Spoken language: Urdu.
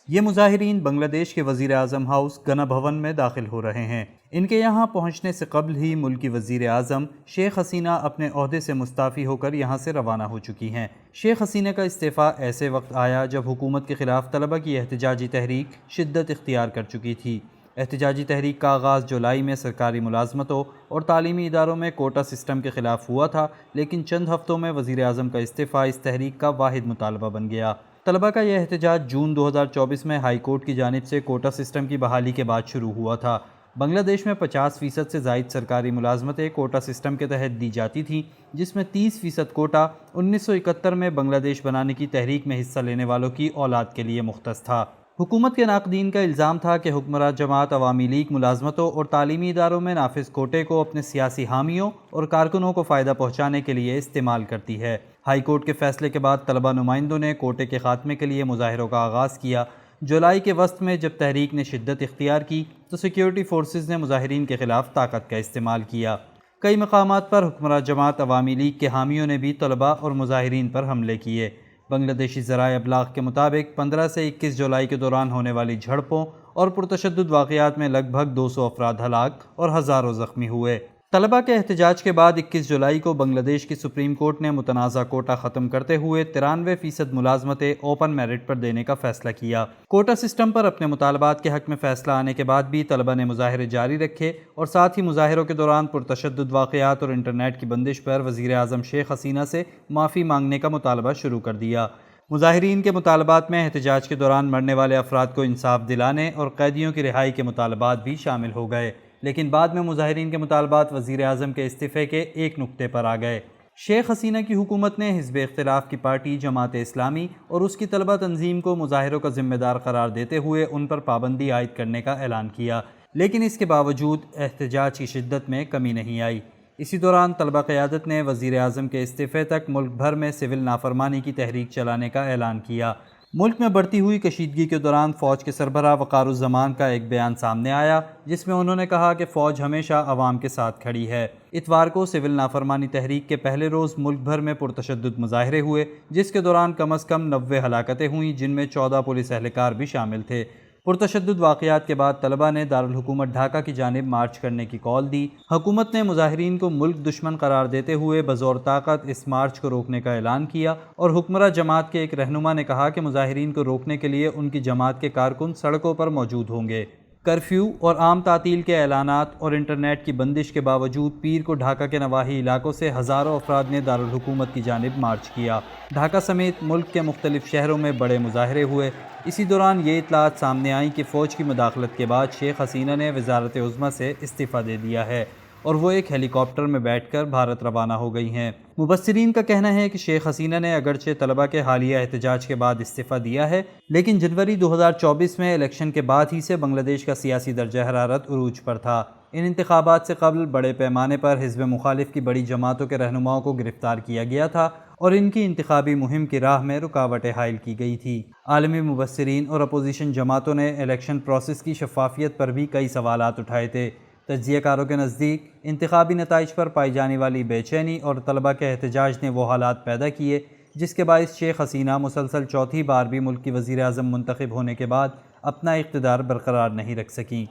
یہ مظاہرین بنگلہ دیش کے وزیر اعظم ہاؤس گنا بھون میں داخل ہو رہے ہیں۔ ان کے یہاں پہنچنے سے قبل ہی ملک کی وزیر اعظم شیخ حسینہ اپنے عہدے سے مستعفی ہو کر یہاں سے روانہ ہو چکی ہیں۔ شیخ حسینہ کا استعفیٰ ایسے وقت آیا جب حکومت کے خلاف طلبہ کی احتجاجی تحریک شدت اختیار کر چکی تھی۔ احتجاجی تحریک کا آغاز جولائی میں سرکاری ملازمتوں اور تعلیمی اداروں میں کوٹا سسٹم کے خلاف ہوا تھا، لیکن چند ہفتوں میں وزیر اعظم کا استعفیٰ اس تحریک کا واحد مطالبہ بن گیا۔ طلبہ کا یہ احتجاج جون 2024 میں ہائی کورٹ کی جانب سے کوٹا سسٹم کی بحالی کے بعد شروع ہوا تھا۔ بنگلہ دیش میں 50% سے زائد سرکاری ملازمتیں کوٹا سسٹم کے تحت دی جاتی تھیں، جس میں 30% کوٹا 1971 میں بنگلہ دیش بنانے کی تحریک میں حصہ لینے والوں کی اولاد کے لیے مختص تھا۔ حکومت کے ناقدین کا الزام تھا کہ حکمراں جماعت عوامی لیگ ملازمتوں اور تعلیمی اداروں میں نافذ کوٹے کو اپنے سیاسی حامیوں اور کارکنوں کو فائدہ پہنچانے کے لیے استعمال کرتی ہے۔ ہائی کورٹ کے فیصلے کے بعد طلبہ نمائندوں نے کوٹے کے خاتمے کے لیے مظاہروں کا آغاز کیا۔ جولائی کے وسط میں جب تحریک نے شدت اختیار کی تو سیکیورٹی فورسز نے مظاہرین کے خلاف طاقت کا استعمال کیا۔ کئی مقامات پر حکمراں جماعت عوامی لیگ کے حامیوں نے بھی طلبہ اور مظاہرین پر حملے کیے۔ بنگلہ دیشی ذرائع ابلاغ کے مطابق 15 سے 21 جولائی کے دوران ہونے والی جھڑپوں اور پرتشدد واقعات میں لگ بھگ 200 افراد ہلاک اور ہزاروں زخمی ہوئے۔ طلبہ کے احتجاج کے بعد 21 جولائی کو بنگلہ دیش کی سپریم کورٹ نے متنازع کوٹا ختم کرتے ہوئے 93% ملازمتیں اوپن میرٹ پر دینے کا فیصلہ کیا۔ کوٹا سسٹم پر اپنے مطالبات کے حق میں فیصلہ آنے کے بعد بھی طلبہ نے مظاہرے جاری رکھے اور ساتھ ہی مظاہروں کے دوران پرتشدد واقعات اور انٹرنیٹ کی بندش پر وزیر اعظم شیخ حسینہ سے معافی مانگنے کا مطالبہ شروع کر دیا۔ مظاہرین کے مطالبات میں احتجاج کے دوران مرنے والے افراد کو انصاف دلانے اور قیدیوں کی رہائی کے مطالبات بھی شامل ہو گئے، لیکن بعد میں مظاہرین کے مطالبات وزیر اعظم کے استعفے کے ایک نقطے پر آ گئے۔ شیخ حسینہ کی حکومت نے حزب اختلاف کی پارٹی جماعت اسلامی اور اس کی طلبہ تنظیم کو مظاہروں کا ذمہ دار قرار دیتے ہوئے ان پر پابندی عائد کرنے کا اعلان کیا، لیکن اس کے باوجود احتجاج کی شدت میں کمی نہیں آئی۔ اسی دوران طلبہ قیادت نے وزیر اعظم کے استعفے تک ملک بھر میں سول نافرمانی کی تحریک چلانے کا اعلان کیا۔ ملک میں بڑھتی ہوئی کشیدگی کے دوران فوج کے سربراہ وقار الزمان کا ایک بیان سامنے آیا، جس میں انہوں نے کہا کہ فوج ہمیشہ عوام کے ساتھ کھڑی ہے۔ اتوار کو سول نافرمانی تحریک کے پہلے روز ملک بھر میں پرتشدد مظاہرے ہوئے، جس کے دوران کم از کم 90 ہلاکتیں ہوئیں، جن میں 14 پولیس اہلکار بھی شامل تھے۔ پرتشدد واقعات کے بعد طلبہ نے دارالحکومت ڈھاکہ کی جانب مارچ کرنے کی کال دی۔ حکومت نے مظاہرین کو ملک دشمن قرار دیتے ہوئے بزور طاقت اس مارچ کو روکنے کا اعلان کیا، اور حکمراں جماعت کے ایک رہنما نے کہا کہ مظاہرین کو روکنے کے لیے ان کی جماعت کے کارکن سڑکوں پر موجود ہوں گے۔ کرفیو اور عام تعطیل کے اعلانات اور انٹرنیٹ کی بندش کے باوجود پیر کو ڈھاکہ کے نواحی علاقوں سے ہزاروں افراد نے دارالحکومت کی جانب مارچ کیا۔ ڈھاکہ سمیت ملک کے مختلف شہروں میں بڑے مظاہرے ہوئے۔ اسی دوران یہ اطلاعات سامنے آئیں کہ فوج کی مداخلت کے بعد شیخ حسینہ نے وزارت عظمیٰ سے استعفیٰ دے دیا ہے اور وہ ایک ہیلی کاپٹر میں بیٹھ کر بھارت روانہ ہو گئی ہیں۔ مبصرین کا کہنا ہے کہ شیخ حسینہ نے اگرچہ طلبہ کے حالیہ احتجاج کے بعد استعفیٰ دیا ہے، لیکن جنوری 2024 میں الیکشن کے بعد ہی سے بنگلہ دیش کا سیاسی درجہ حرارت عروج پر تھا۔ ان انتخابات سے قبل بڑے پیمانے پر حزب مخالف کی بڑی جماعتوں کے رہنماؤں کو گرفتار کیا گیا تھا اور ان کی انتخابی مہم کی راہ میں رکاوٹیں حائل کی گئی تھی۔ عالمی مبصرین اور اپوزیشن جماعتوں نے الیکشن پروسیس کی شفافیت پر بھی کئی سوالات اٹھائے تھے۔ تجزیہ کاروں کے نزدیک انتخابی نتائج پر پائی جانے والی بے چینی اور طلبہ کے احتجاج نے وہ حالات پیدا کیے جس کے باعث شیخ حسینہ مسلسل چوتھی بار بھی ملک کی وزیر اعظم منتخب ہونے کے بعد اپنا اقتدار برقرار نہیں رکھ سکیں۔